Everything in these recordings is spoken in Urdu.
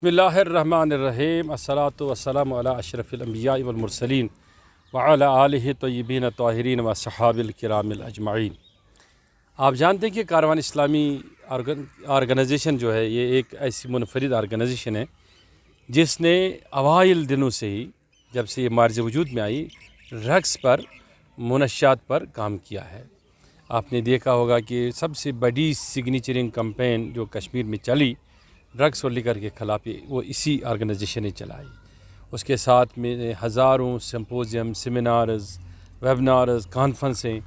بسم اللہ الرحمن الرحیم الصلاۃ والسلام علی اشرف الانبیاء والمرسلین وعلی آلہ طیبین الطاہرین و صحابہ الکرام الاجمعین۔ آپ جانتے ہیں کہ کاروان اسلامی آرگنائزیشن جو ہے یہ ایک ایسی منفرد آرگنائزیشن ہے جس نے اوائل دنوں سے ہی جب سے یہ مارج وجود میں آئی ڈرگس پر منشیات پر کام کیا ہے۔ آپ نے دیکھا ہوگا کہ سب سے بڑی سگنیچرنگ کمپین جو کشمیر میں چلی ڈرگس اور لیکر کے خلاف وہ اسی آرگنائزیشن نے چلائی۔ اس کے ساتھ میں ہزاروں سمپوزیم، سیمینارز، ویبنارز، کانفرنسیں،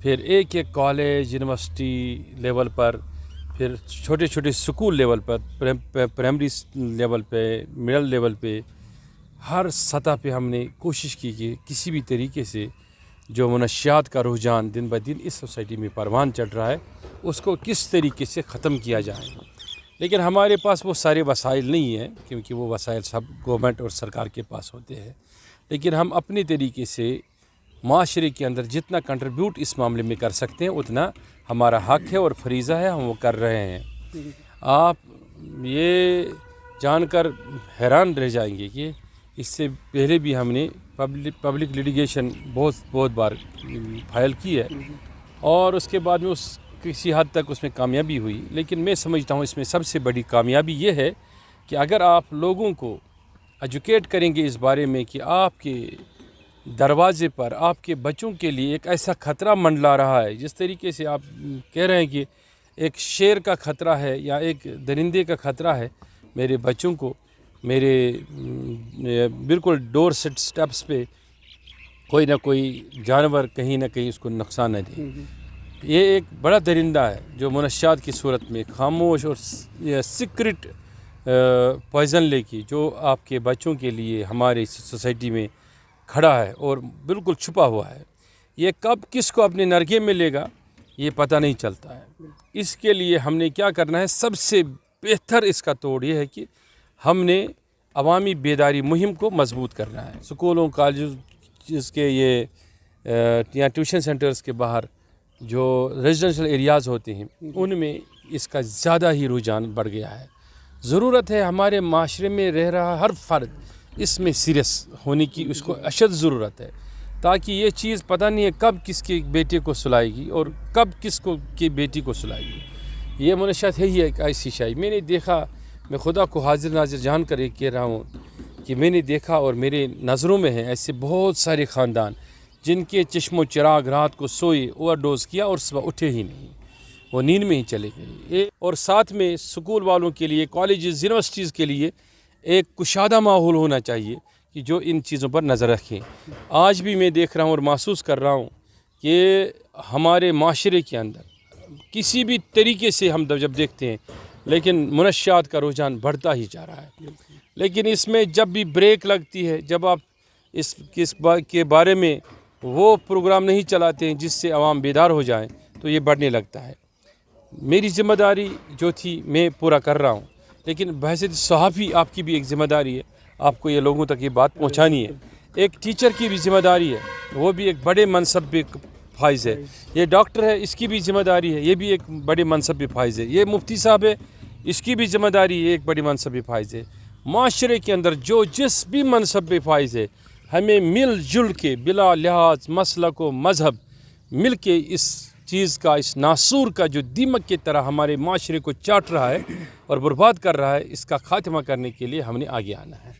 پھر ایک ایک کالج، یونیورسٹی لیول پر، پھر چھوٹے چھوٹے سکول لیول پر، پرائمری لیول پہ، مڈل لیول پہ، ہر سطح پہ ہم نے کوشش کی کہ کسی بھی طریقے سے جو منشیات کا رجحان دن بدن اس سوسائٹی میں پروان چڑھ رہا ہے اس کو کس طریقے سے ختم کیا جائے۔ لیکن ہمارے پاس وہ سارے وسائل نہیں ہیں کیونکہ وہ وسائل سب گورنمنٹ اور سرکار کے پاس ہوتے ہیں، لیکن ہم اپنے طریقے سے معاشرے کے اندر جتنا کنٹریبیوٹ اس معاملے میں کر سکتے ہیں اتنا ہمارا حق ہے اور فریضہ ہے، ہم وہ کر رہے ہیں۔ آپ یہ جان کر حیران رہ جائیں گے کہ اس سے پہلے بھی ہم نے پبلک لیٹیگیشن بہت بار فائل کی ہے اور اس کے بعد میں کسی حد تک اس میں کامیابی ہوئی، لیکن میں سمجھتا ہوں اس میں سب سے بڑی کامیابی یہ ہے کہ اگر آپ لوگوں کو ایجوکیٹ کریں گے اس بارے میں کہ آپ کے دروازے پر آپ کے بچوں کے لیے ایک ایسا خطرہ منڈلا رہا ہے، جس طریقے سے آپ کہہ رہے ہیں کہ ایک شیر کا خطرہ ہے یا ایک درندے کا خطرہ ہے، میرے بچوں کو میرے بالکل ڈور سٹیپس پہ کوئی نہ کوئی جانور کہیں نہ کہیں اس کو نقصان نہ دے۔ یہ ایک بڑا درندہ ہے جو منشیات کی صورت میں خاموش اور سیکرٹ پوائزن لے کے جو آپ کے بچوں کے لیے ہمارے سوسائٹی میں کھڑا ہے اور بالکل چھپا ہوا ہے، یہ کب کس کو اپنے نرگے میں لے گا یہ پتہ نہیں چلتا ہے۔ اس کے لیے ہم نے کیا کرنا ہے، سب سے بہتر اس کا توڑ یہ ہے کہ ہم نے عوامی بیداری مہم کو مضبوط کرنا ہے۔ سکولوں کالجز کے یا ٹیوشن سینٹرز کے باہر جو ریزیڈنشل ایریاز ہوتے ہیں ان میں اس کا زیادہ ہی رجحان بڑھ گیا ہے۔ ضرورت ہے ہمارے معاشرے میں رہ رہا ہر فرد اس میں سیریس ہونے کی، اس کو اشد ضرورت ہے، تاکہ یہ چیز پتہ نہیں ہے کب کس کے بیٹے کو سلائے گی اور کب کس کو کی بیٹی کو سلائے گی۔ یہ منشیات ہے ہی ایک ایسی شے، میں نے دیکھا، میں خدا کو حاضر ناظر جان کر یہ کہہ رہا ہوں کہ میں نے دیکھا اور میرے نظروں میں ہیں ایسے بہت سارے خاندان جن کے چشم و چراغ رات کو سوئے، اوور ڈوز کیا اور صبح اٹھے ہی نہیں، وہ نیند میں ہی چلے گئے۔ اور ساتھ میں سکول والوں کے لیے، کالجز، یونیورسٹیز کے لیے ایک کشادہ ماحول ہونا چاہیے کہ جو ان چیزوں پر نظر رکھیں۔ آج بھی میں دیکھ رہا ہوں اور محسوس کر رہا ہوں کہ ہمارے معاشرے کے اندر کسی بھی طریقے سے ہم جب دیکھتے ہیں لیکن منشیات کا رجحان بڑھتا ہی جا رہا ہے، لیکن اس میں جب بھی بریک لگتی ہے، جب آپ اس کے بارے میں وہ پروگرام نہیں چلاتے ہیں جس سے عوام بیدار ہو جائیں تو یہ بڑھنے لگتا ہے۔ میری ذمہ داری جو تھی میں پورا کر رہا ہوں، لیکن بحیثیت صحافی آپ کی بھی ایک ذمہ داری ہے، آپ کو یہ لوگوں تک یہ بات پہنچانی ہے۔ ایک ٹیچر کی بھی ذمہ داری ہے، وہ بھی ایک بڑے منصب پہ فائز ہے۔ یہ ڈاکٹر ہے، اس کی بھی ذمہ داری ہے، یہ بھی ایک بڑے منصب پہ فائز ہے۔ یہ مفتی صاحب ہے، اس کی بھی ذمہ داری ہے، ایک بڑے منصب پہ فائز ہے۔ معاشرے کے اندر جو جس بھی منصب پہ فائز ہے، ہمیں مل جل کے بلا لحاظ مسلک و مذہب مل کے اس چیز کا، اس ناسور کا جو دیمک کی طرح ہمارے معاشرے کو چاٹ رہا ہے اور برباد کر رہا ہے، اس کا خاتمہ کرنے کے لیے ہم نے آگے آنا ہے۔